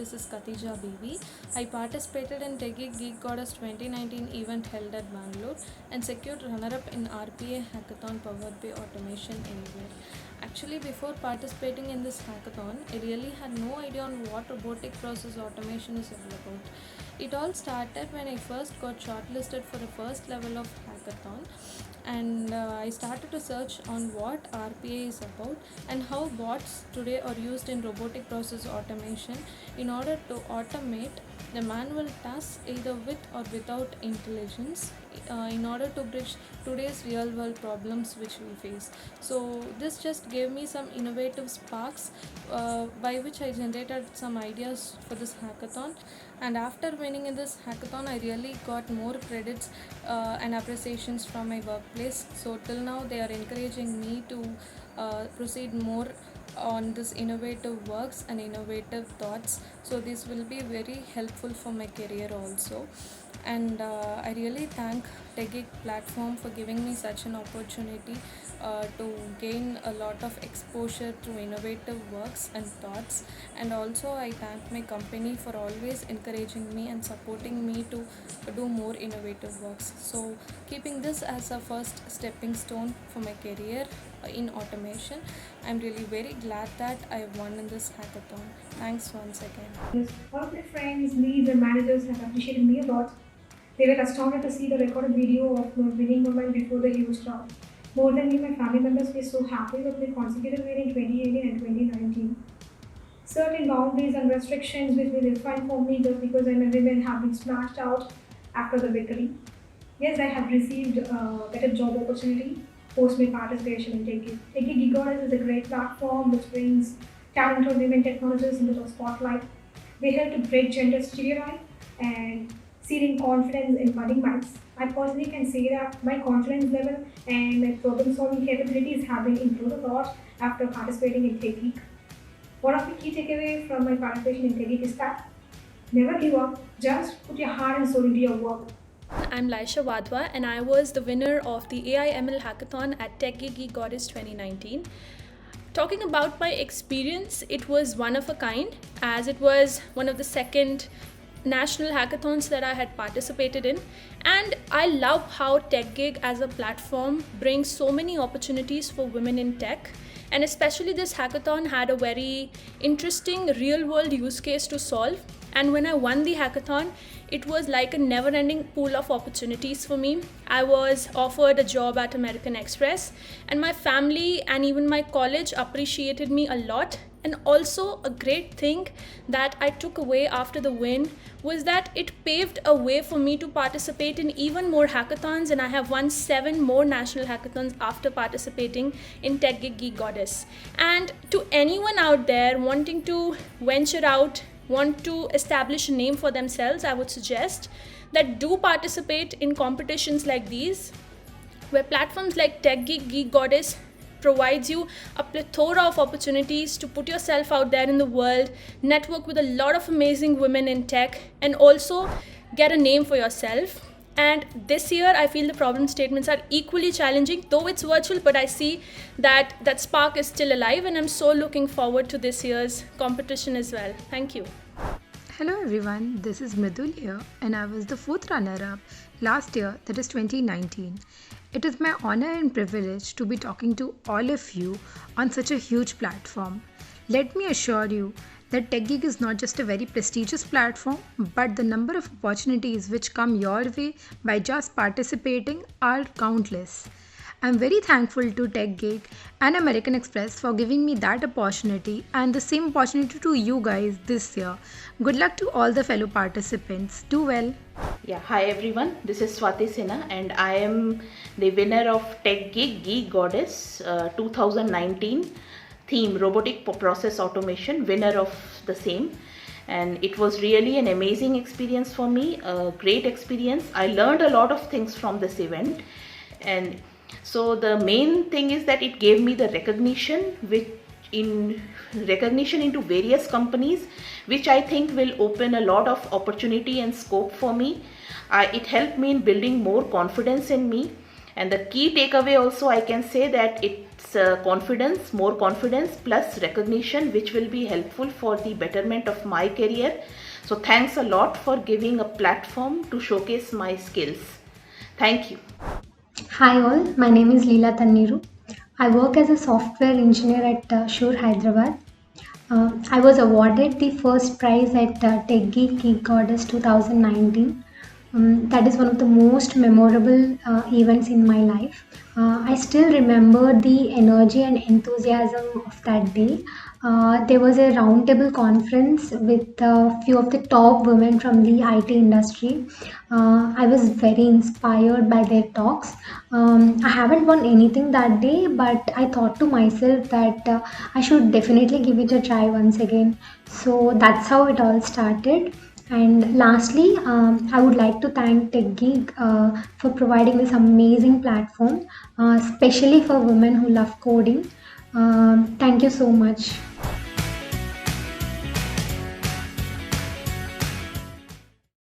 this is Katija Bibi. I participated in TechGeek Geek Goddess 2019 event held at Bangalore and secured runner-up in RPA Hackathon powered by Automation Anywhere. Actually, before participating in this hackathon, I really had no idea on what robotic process automation is all about. It all started when I first got shortlisted for the first level of hackathon, and I started to search on what RPA is about and how bots today are used in robotic process automation in order to automate the manual tasks either with or without intelligence in order to bridge today's real world problems which we face. So this just gave me some innovative sparks by which I generated some ideas for this hackathon. And after winning in this hackathon, I really got more credits and appreciations from my workplace. So till now they are encouraging me to proceed more on this innovative works and innovative thoughts. So this will be very helpful for my career also. And I really thank TechGeek platform for giving me such an opportunity to gain a lot of exposure to innovative works and thoughts. And also I thank my company for always encouraging me and supporting me to do more innovative works. So keeping this as a first stepping stone for my career in automation, I'm really very glad that I won in this hackathon. Thanks once again. Yes, all of my friends, leads, and managers have appreciated me a lot. They were astounded to see the recorded video of my winning moment before the huge crowd. More than me, my family members were so happy with my consecutive win in 2018 and 2019. Certain boundaries and restrictions which were defined for me just because I'm a woman have been smashed out after the victory. Yes, I have received a better job opportunity post my participation in TechGeek. TechGeek Geek Goddess is a great platform which brings talented women technologists into the spotlight. They help to break gender stereotype and seeding confidence in budding minds. I personally can say that my confidence level and my problem solving capabilities have been improved a lot after participating in TechGeek. One of the key takeaways from my participation in TechGeek is that never give up, just put your heart and soul into your work. I'm Laisha Wadhwa and I was the winner of the AI ML Hackathon at TechGeek Geek Goddess 2019. Talking about my experience, it was one of a kind as it was one of the second national hackathons that I had participated in, and I love how TechGig as a platform brings so many opportunities for women in tech, and especially this hackathon had a very interesting real world use case to solve. And when I won the hackathon, it was like a never ending pool of opportunities for me. I was offered a job at American Express, and my family and even my college appreciated me a lot. And also, a great thing that I took away after the win was that it paved a way for me to participate in even more hackathons, and I have won 7 more national hackathons after participating in TechGeek Geek Goddess. And to anyone out there wanting to venture out, want to establish a name for themselves, I would suggest that do participate in competitions like these, where platforms like TechGeek Geek Goddess provides you a plethora of opportunities to put yourself out there in the world, network with a lot of amazing women in tech, and also get a name for yourself. And this year, I feel the problem statements are equally challenging, though it's virtual, but I see that that spark is still alive, and I'm so looking forward to this year's competition as well. Thank you. Hello everyone, this is Mridul here, and I was the 4th runner-up last year, that is 2019. It is my honor and privilege to be talking to all of you on such a huge platform. Let me assure you that TechGeek is not just a very prestigious platform, but the number of opportunities which come your way by just participating are countless. I'm very thankful to TechGeek and American Express for giving me that opportunity and the same opportunity to you guys this year. Good luck to all the fellow participants. Do well. Yeah, hi everyone. This is Swati Sinha and I am the winner of TechGeek Geek Goddess 2019 theme Robotic Process Automation, winner of the same. And it was really an amazing experience for me, a great experience. I learned a lot of things from this event, and so the main thing is that it gave me the recognition into various companies, which I think will open a lot of opportunity and scope for me. It helped me in building more confidence in me, and the key takeaway also I can say that it confidence, more confidence plus recognition, which will be helpful for the betterment of my career. So thanks a lot for giving a platform to showcase my skills. Thank you. Hi all, my name is Leela Tanniru. I work as a software engineer at Shure Hyderabad. I was awarded the first prize at Tech Geek Goddess 2019. That is one of the most memorable events in my life. I still remember the energy and enthusiasm of that day. There was a roundtable conference with a few of the top women from the IT industry. I was very inspired by their talks. I haven't won anything that day, but I thought to myself that I should definitely give it a try once again. So that's how it all started. And lastly, I would like to thank TechGeek for providing this amazing platform, especially for women who love coding. Thank you so much.